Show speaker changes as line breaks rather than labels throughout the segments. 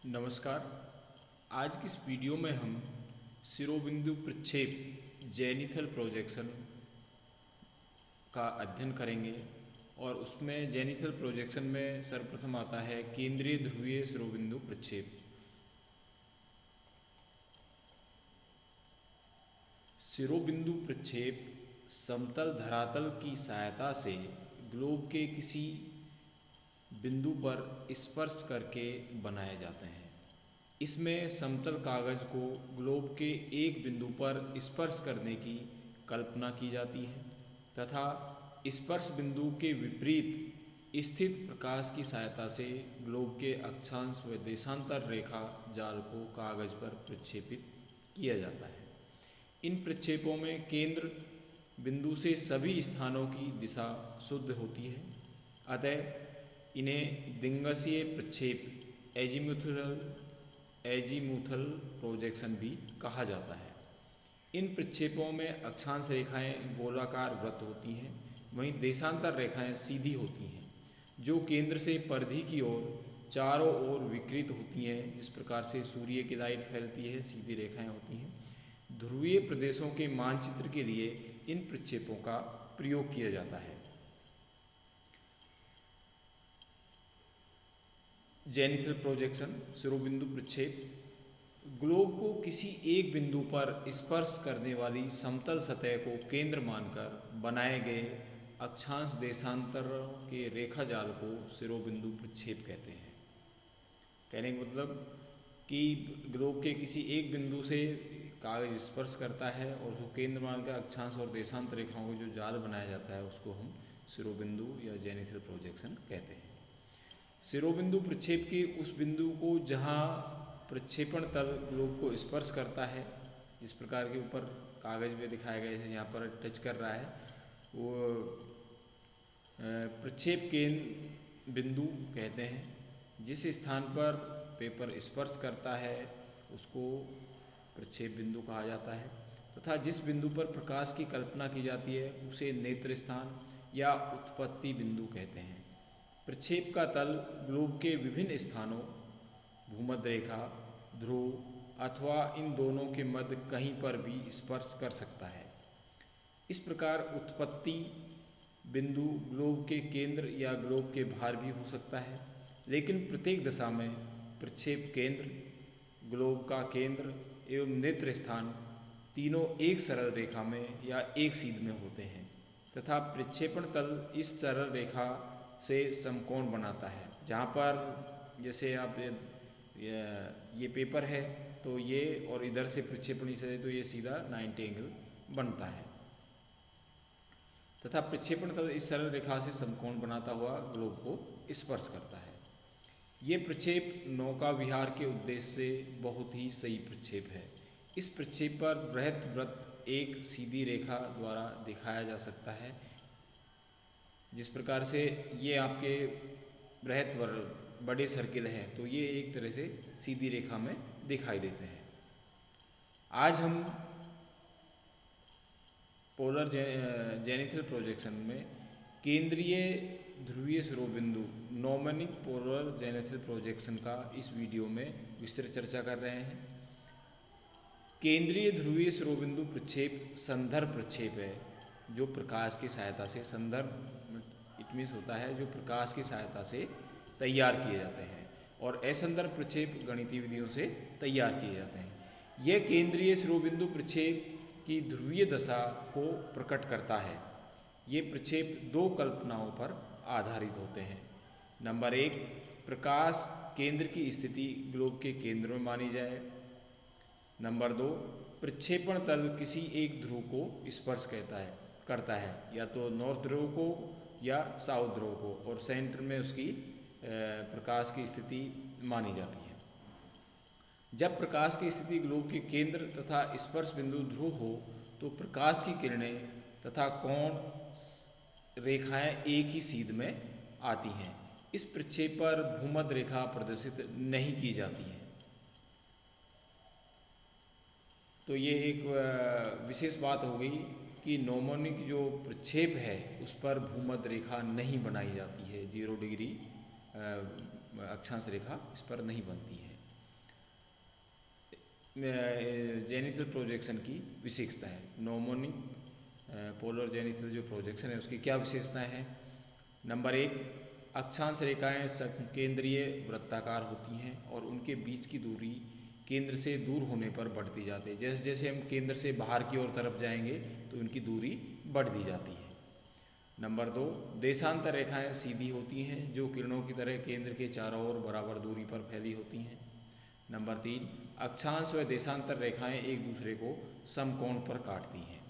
नमस्कार। आज की इस वीडियो में हम शिरोबिंदु प्रक्षेप जेनिथल प्रोजेक्शन का अध्ययन करेंगे और उसमें जेनिथल प्रोजेक्शन में सर्वप्रथम आता है केंद्रीय ध्रुवीय शिरोबिंदु प्रक्षेप। शिरोबिंदु प्रक्षेप समतल धरातल की सहायता से ग्लोब के किसी बिंदु पर स्पर्श करके बनाए जाते हैं। इसमें समतल कागज को ग्लोब के एक बिंदु पर स्पर्श करने की कल्पना की जाती है तथा स्पर्श बिंदु के विपरीत स्थित प्रकाश की सहायता से ग्लोब के अक्षांश व देशांतर रेखा जाल को कागज पर प्रक्षेपित किया जाता है। इन प्रक्षेपों में केंद्र बिंदु से सभी स्थानों की दिशा शुद्ध होती है, अतः इन्हें दिंगसीय प्रक्षेप एजीमुथल प्रोजेक्शन भी कहा जाता है। इन प्रक्षेपों में अक्षांश रेखाएं गोलाकार वृत्त होती हैं, वहीं देशांतर रेखाएं सीधी होती हैं जो केंद्र से परिधि की ओर चारों ओर विकृत होती हैं। जिस प्रकार से सूर्य की लाइट फैलती है, सीधी रेखाएं होती हैं। ध्रुवीय प्रदेशों के मानचित्र के लिए इन प्रक्षेपों का प्रयोग किया जाता है। जेनिथल प्रोजेक्शन शिरोबिंदु प्रक्षेप ग्लोब को किसी एक बिंदु पर स्पर्श करने वाली समतल सतह को केंद्र मानकर बनाए गए अक्षांश देशांतर के रेखा जाल को शिरोबिंदु प्रक्षेप कहते हैं। कहने का मतलब कि ग्लोब के किसी एक बिंदु से कागज स्पर्श करता है और उसको केंद्र मानकर अक्षांश और देशांतर रेखाओं का जो जाल बनाया जाता है उसको हम शिरोबिंदु या जेनिथल प्रोजेक्शन कहते हैं। शिरोबिंदु प्रक्षेप के उस बिंदु को जहाँ प्रक्षेपण तल ग्लोब को स्पर्श करता है, जिस प्रकार के ऊपर कागज में दिखाया गया है, यहाँ पर टच कर रहा है, वो प्रक्षेप केंद्र बिंदु कहते हैं। जिस स्थान पर पेपर स्पर्श करता है उसको प्रक्षेप बिंदु कहा जाता है तथा जिस बिंदु पर प्रकाश की कल्पना की जाती है उसे नेत्र स्थान या उत्पत्ति बिंदु कहते हैं। प्रक्षेप का तल ग्लोब के विभिन्न स्थानों, भूमध्य रेखा, ध्रुव अथवा इन दोनों के मध्य कहीं पर भी स्पर्श कर सकता है। इस प्रकार उत्पत्ति बिंदु ग्लोब के केंद्र या ग्लोब के बाहर भी हो सकता है, लेकिन प्रत्येक दशा में प्रक्षेप केंद्र, ग्लोब का केंद्र एवं नेत्र स्थान तीनों एक सरल रेखा में या एक सीध में होते हैं तथा प्रक्षेपण तल इस सरल रेखा से समकोण बनाता है। जहाँ पर जैसे आप ये पेपर है तो ये और इधर से प्रक्षेपण से तो ये सीधा 90 एंगल बनता है तथा प्रक्षेपण तल इस सरल रेखा से समकोण बनाता हुआ ग्लोब को स्पर्श करता है। ये प्रक्षेप नौका विहार के उद्देश्य से बहुत ही सही प्रक्षेप है। इस प्रक्षेप पर बृहत वृत्त एक सीधी रेखा द्वारा दिखाया जा सकता है। जिस प्रकार से ये आपके बृहत बड़े सर्किल हैं तो ये एक तरह से सीधी रेखा में दिखाई देते हैं। आज हम पोलर जेनिथल प्रोजेक्शन में केंद्रीय ध्रुवीय शिरोबिंदु नॉर्मनिक पोलर जेनिथल प्रोजेक्शन का इस वीडियो में विस्तृत चर्चा कर रहे हैं। केंद्रीय ध्रुवीय शिरोबिंदु प्रक्षेप संदर्भ प्रक्षेप है जो प्रकाश की सहायता से, संदर्भ इट मीन्स होता है जो प्रकाश की सहायता से तैयार किए जाते हैं और असंदर्भ प्रक्षेप गणितीय विधियों से तैयार किए जाते हैं। यह केंद्रीय शिरोबिंदु प्रक्षेप की ध्रुवीय दशा को प्रकट करता है। ये प्रक्षेप दो कल्पनाओं पर आधारित होते हैं। नंबर 1, प्रकाश केंद्र की स्थिति ग्लोब के केंद्र में मानी जाए। नंबर 2, प्रक्षेपण तल किसी एक ध्रुव को स्पर्श करता है, या तो नॉर्थ ध्रुव को या साउथ ध्रुव को, और सेंटर में उसकी प्रकाश की स्थिति मानी जाती है। जब प्रकाश की स्थिति ग्लोब के केंद्र तथा स्पर्श बिंदु ध्रुव हो तो प्रकाश की किरणें तथा कोण रेखाएं एक ही सीध में आती हैं। इस प्रक्षेप पर भूमध्य रेखा प्रदर्शित नहीं की जाती है। तो ये एक विशेष बात हो गई कि नॉर्मनिक जो प्रक्षेप है उस पर भूमध्य रेखा नहीं बनाई जाती है। 0 डिग्री अक्षांश रेखा इस पर नहीं बनती है। जेनिथल प्रोजेक्शन की विशेषता है। नॉर्मोनिक पोलर जेनिथल जो प्रोजेक्शन है उसकी क्या विशेषताएं हैं। नंबर 1, अक्षांश रेखाएं संकेंद्रीय वृत्ताकार होती हैं और उनके बीच की दूरी केंद्र से दूर होने पर बढ़ती जाती है। जैसे जैसे हम केंद्र से बाहर की ओर तरफ जाएंगे तो उनकी दूरी बढ़ती जाती है। नंबर 2, देशांतर रेखाएं सीधी होती हैं जो किरणों की तरह केंद्र के चारों ओर बराबर दूरी पर फैली होती हैं। नंबर 3, अक्षांश व देशांतर रेखाएं एक दूसरे को समकोण पर काटती हैं।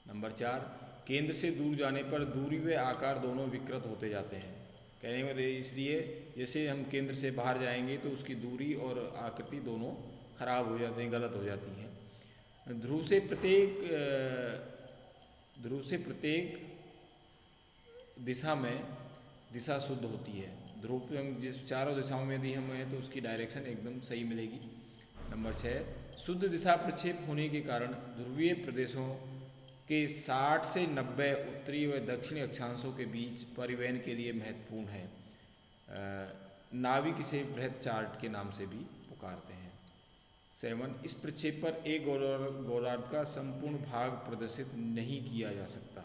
नंबर 4, केंद्र से दूर जाने पर दूरी व आकार दोनों विकृत होते जाते हैं। कहने का इसलिए जैसे हम केंद्र से बाहर जाएंगे तो उसकी दूरी और आकृति दोनों खराब हो जाती हैं, गलत हो जाती हैं। ध्रुव से प्रत्येक दिशा में दिशा शुद्ध होती है। ध्रुव पे हम जिस चारों दिशाओं में यदि हम हैं तो उसकी डायरेक्शन एकदम सही मिलेगी। नंबर 6, शुद्ध दिशा प्रक्षेप होने के कारण ध्रुवीय प्रदेशों के 60 से 90 उत्तरी व दक्षिणी अक्षांशों के बीच परिवहन के लिए महत्वपूर्ण है। नाविक इसे बृहद चार्ट के नाम से भी पुकारते हैं। 7, इस प्रक्षेप पर एक गोलार्ध का संपूर्ण भाग प्रदर्शित नहीं किया जा सकता।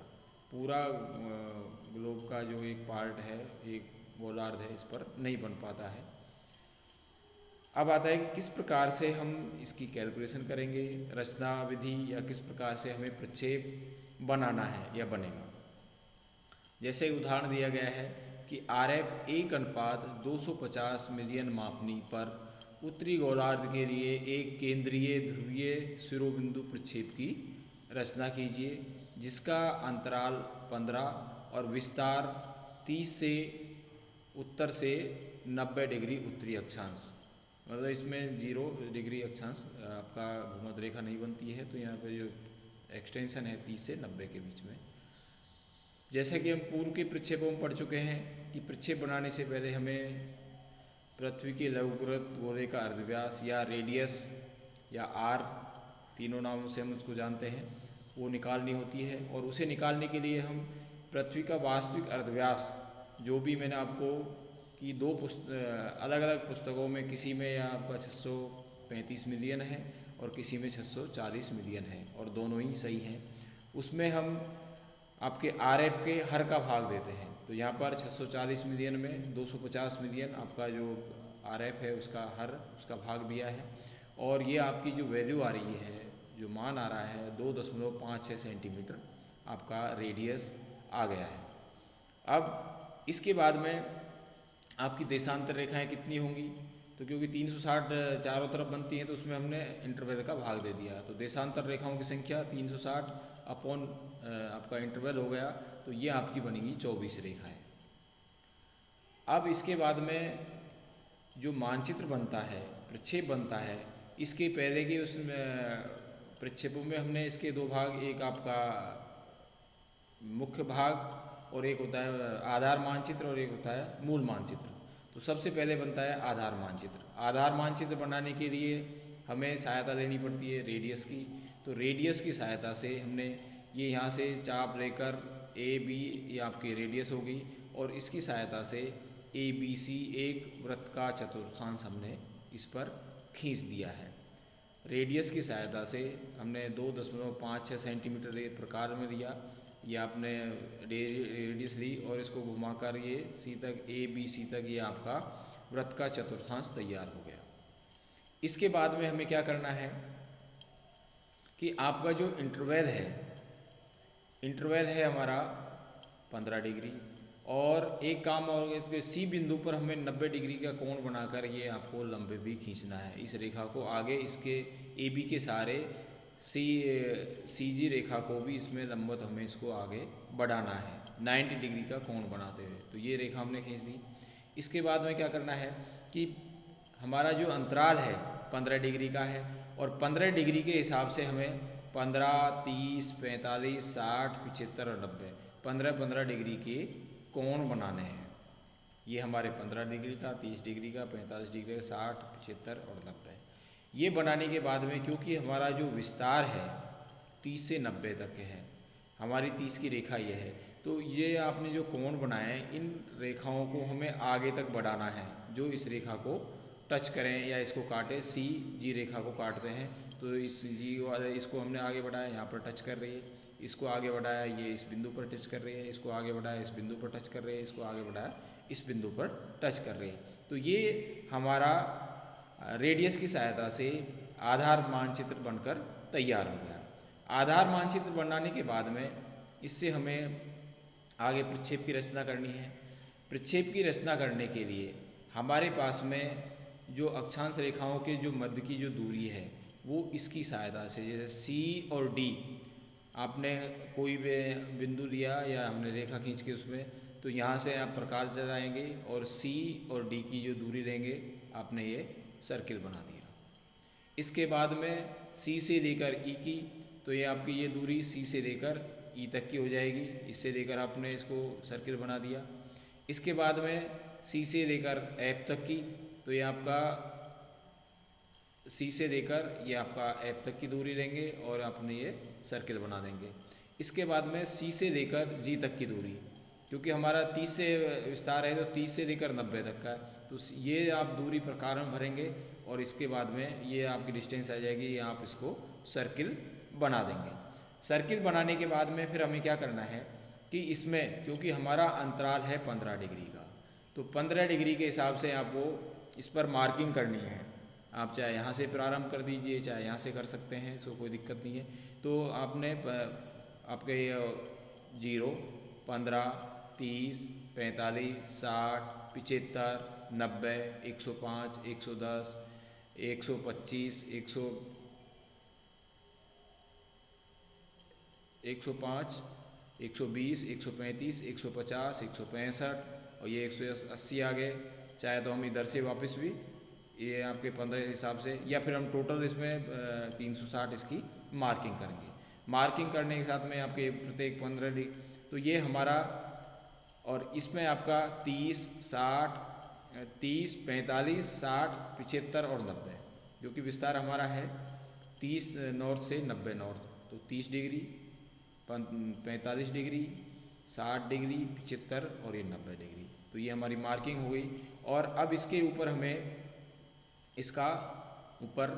पूरा ग्लोब का जो एक पार्ट है, एक गोलार्ध है, इस पर नहीं बन पाता है। अब आता है कि किस प्रकार से हम इसकी कैलकुलेशन करेंगे, रचना विधि, या किस प्रकार से हमें प्रक्षेप बनाना है या बनेगा। जैसे उदाहरण दिया गया है कि RF 1:250 मिलियन मापनी पर उत्तरी गोलार्ध के लिए एक केंद्रीय ध्रुवीय शिरोबिंदु प्रक्षेप की रचना कीजिए जिसका अंतराल 15 और विस्तार 30 से उत्तर से 90 डिग्री उत्तरी अक्षांश, मतलब इसमें 0 डिग्री अक्षांश आपका भूमध्य रेखा नहीं बनती है, तो यहाँ पे जो एक्सटेंशन है 30 से 90 के बीच में। जैसा कि हम पूर्व के प्रक्षेपों में पढ़ चुके हैं कि प्रक्षेप बनाने से पहले हमें पृथ्वी के लघुकृत गोले का अर्धव्यास या रेडियस या आर, तीनों नामों से हम उसको जानते हैं, वो निकालनी होती है। और उसे निकालने के लिए हम पृथ्वी का वास्तविक अर्धव्यास, जो भी मैंने आपको कि दो अलग अलग पुस्तकों में, किसी में या आपका 635 मिलियन है और किसी में 640 मिलियन है, और दोनों ही सही हैं। उसमें हम आपके RF के हर का भाग देते हैं। तो यहाँ पर 640 मिलियन में 250 मिलियन आपका जो RF है उसका हर, उसका भाग दिया है। और ये आपकी जो वैल्यू आ रही है, जो मान आ रहा है 2.56 सेंटीमीटर आपका रेडियस आ गया है। अब इसके बाद में आपकी देशांतर रेखाएं कितनी होंगी, तो क्योंकि 360 चारों तरफ बनती हैं तो उसमें हमने इंटरवल का भाग दे दिया। तो देशांतर रेखाओं की संख्या 360 अपॉन आपका इंटरवल हो गया, तो ये आपकी बनेगी 24 रेखाएं। अब इसके बाद में जो मानचित्र बनता है, प्रक्षेप बनता है, इसके पहले के उस प्रक्षेपों में हमने इसके दो भाग, एक आपका मुख्य भाग और एक होता है आधार मानचित्र और एक होता है मूल मानचित्र। तो सबसे पहले बनता है आधार मानचित्र। आधार मानचित्र बनाने के लिए हमें सहायता लेनी पड़ती है रेडियस की। तो रेडियस की सहायता से हमने ये यहाँ से चाप लेकर AB ये आपकी रेडियस होगी, और इसकी सहायता से ABC एक वृत्त का चतुर्थांश हमने इस पर खींच दिया है। रेडियस की सहायता से हमने 2.56 सेंटीमीटर एक प्रकार में लिया, ये आपने रेडियस ली और इसको घुमाकर ये C तक, ABC तक ये आपका वृत्त का चतुर्थांश तैयार हो गया। इसके बाद में हमें क्या करना है कि आपका जो इंटरवल है हमारा 15 डिग्री, और एक काम और C बिंदु पर हमें 90 डिग्री का कोण बनाकर ये आपको लंबे भी खींचना है। इस रेखा को आगे इसके AB के सहारे CG रेखा को भी इसमें लंबवत हमें इसको आगे बढ़ाना है 90 डिग्री का कोण बनाते हुए। तो ये रेखा हमने खींच दी। इसके बाद में क्या करना है कि हमारा जो अंतराल है 15 डिग्री का है, और 15 डिग्री के हिसाब से हमें 15, 30, 45, 60, 75 और 90 15-15 डिग्री के कोण बनाने हैं। ये हमारे 15 डिग्री का, 30 डिग्री का, 45 डिग्री का, 60, 75 और 90। ये बनाने के बाद में क्योंकि हमारा जो विस्तार है 30 से 90 तक है, हमारी 30 की रेखा ये है, तो ये आपने जो कोण बनाए हैं इन रेखाओं को हमें आगे तक बढ़ाना है, जो इस रेखा को टच करें या इसको काटें, सी जी रेखा को काटते हैं तो इस जी वाले इसको हमने आगे बढ़ाया, यहाँ पर टच कर रही है, इसको आगे बढ़ाया, ये इस बिंदु पर टच कर रही है, इसको आगे बढ़ाया, इस बिंदु पर टच कर रही है, इसको आगे बढ़ाया, इस बिंदु पर टच कर रही है। तो ये हमारा रेडियस की सहायता से आधार मानचित्र बनकर तैयार हो गया। आधार मानचित्र बनाने के बाद में इससे हमें आगे प्रक्षेप की रचना करनी है। प्रक्षेप की रचना करने के लिए हमारे पास में जो अक्षांश रेखाओं के जो मध्य की जो दूरी है वो इसकी सहायता से, जैसे सी और डी, आपने कोई भी बिंदु लिया या हमने रेखा खींच के उसमें, तो यहाँ से आप प्रकाश जलाएंगे और सी और डी की जो दूरी लेंगे, आपने ये सर्किल बना दिया। इसके बाद में सी से लेकर ई की, तो ये आपकी ये दूरी सी से लेकर ई तक की हो जाएगी, इससे लेकर आपने इसको सर्किल बना दिया। इसके बाद में सी से लेकर एफ तक की, तो ये आपका सी से लेकर ये आपका एफ तक की दूरी लेंगे और आपने ये सर्किल बना देंगे। इसके बाद में सी से लेकर जी तक की दूरी, क्योंकि हमारा 30 से विस्तार है तो 30 से लेकर 90 तक का है, तो ये आप दूरी प्रकार में भरेंगे और इसके बाद में ये आपकी डिस्टेंस आ जाएगी, ये आप इसको सर्किल बना देंगे। सर्किल बनाने के बाद में फिर हमें क्या करना है कि इसमें, क्योंकि हमारा अंतराल है 15 डिग्री का, तो 15 डिग्री के हिसाब से आपको इस पर मार्किंग करनी है। आप चाहे यहाँ से प्रारंभ कर दीजिए, चाहे यहाँ से कर सकते हैं, इसको कोई दिक्कत नहीं है। तो आपने आपके 0, 15, 30, 45, 60, 75, 90, 105, 110, 125, 105, 120, 135, 150, 165 और ये 180 आ गए। चाहे तो हम इधर से वापस भी ये आपके 15 के हिसाब से, या फिर हम टोटल इसमें 360 इसकी मार्किंग करेंगे। मार्किंग करने के साथ में आपके प्रत्येक 15 डिग्री, तो ये हमारा, और इसमें आपका 30, 60, 30, 45, 60, 75 और 90, जो कि विस्तार हमारा है 30 नॉर्थ से 90 नॉर्थ, तो 30 डिग्री, 45 डिग्री, 60 डिग्री, 75 और ये 90 डिग्री। तो ये हमारी मार्किंग हो गई। और अब इसके ऊपर हमें इसका ऊपर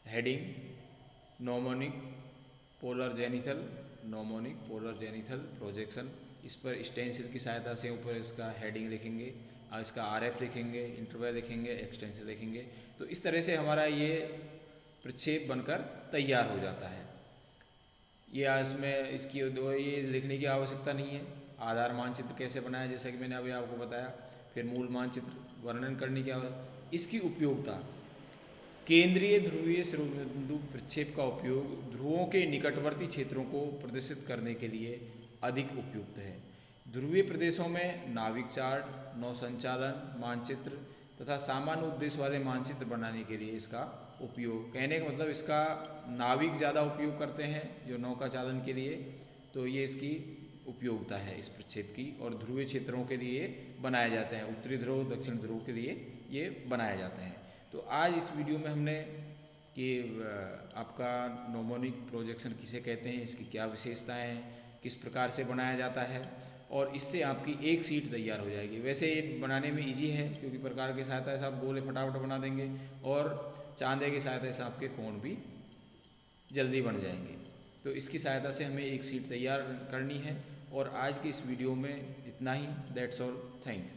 heading gnomonic polar zenithal, gnomonic polar zenithal projection, इस पर स्टेंसिल की सहायता से ऊपर इसका हेडिंग लिखेंगे और इसका आरएफ लिखेंगे, इंटरवल लिखेंगे, एक्सटेंसिल लिखेंगे। तो इस तरह से हमारा ये प्रक्षेप बनकर तैयार हो जाता है। ये इसमें इसकी ये लिखने की आवश्यकता नहीं है। आधार मानचित्र कैसे बनाया, जैसा कि मैंने अभी आपको बताया। फिर मूल मानचित्र वर्णन करने की आवश्यकता। इसकी उपयोगिता, केंद्रीय ध्रुवीय शिरोबिंदु प्रक्षेप का उपयोग ध्रुवों के निकटवर्ती क्षेत्रों को प्रदर्शित करने के लिए अधिक उपयुक्त है। ध्रुवीय प्रदेशों में नाविक चार्ट, नौसंचालन मानचित्र तथा सामान्य उद्देश्य वाले मानचित्र बनाने के लिए इसका उपयोग, कहने का मतलब इसका नाविक ज़्यादा उपयोग करते हैं जो नौका चालन के लिए, तो ये इसकी उपयोगिता है इस प्रक्षेप की। और ध्रुवीय क्षेत्रों के लिए बनाए जाते हैं, उत्तरी ध्रुव, दक्षिण ध्रुव के लिए ये बनाए जाते हैं। तो आज इस वीडियो में हमने कि आपका नोमोनिक प्रोजेक्शन किसे कहते हैं, इसकी क्या विशेषताएं हैं, किस प्रकार से बनाया जाता है, और इससे आपकी एक सीट तैयार हो जाएगी। वैसे ये बनाने में इजी है, क्योंकि प्रकार की सहायता से आप गोले फटाफट बना देंगे और चांदे की सहायता से आपके कोण भी जल्दी बन जाएंगे। तो इसकी सहायता से हमें एक सीट तैयार करनी है। और आज की इस वीडियो में इतना ही। That's all, thank you.